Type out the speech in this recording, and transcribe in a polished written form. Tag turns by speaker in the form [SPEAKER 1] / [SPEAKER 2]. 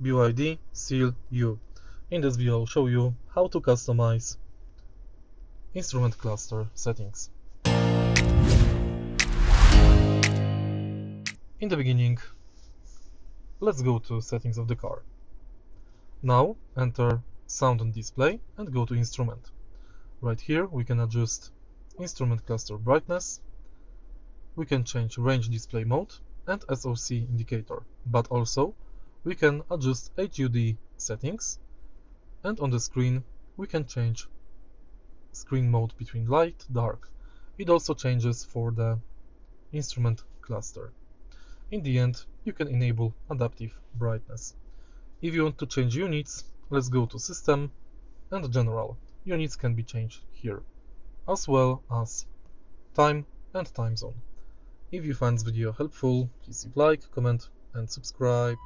[SPEAKER 1] BYD SEAL U. In this video I'll show you how to customize instrument cluster settings. In the beginning, let's go to settings of the car. Now enter sound and display and go to instrument. Right here we can adjust instrument cluster brightness, we can change range display mode and SOC indicator, but also we can adjust HUD settings, and on the screen we can change screen mode between light, dark. It also changes for the instrument cluster. In the end, you can enable adaptive brightness. If you want to change units, let's go to System and General. Units can be changed here, as well as time and time zone. If you find this video helpful, please leave like, comment and subscribe.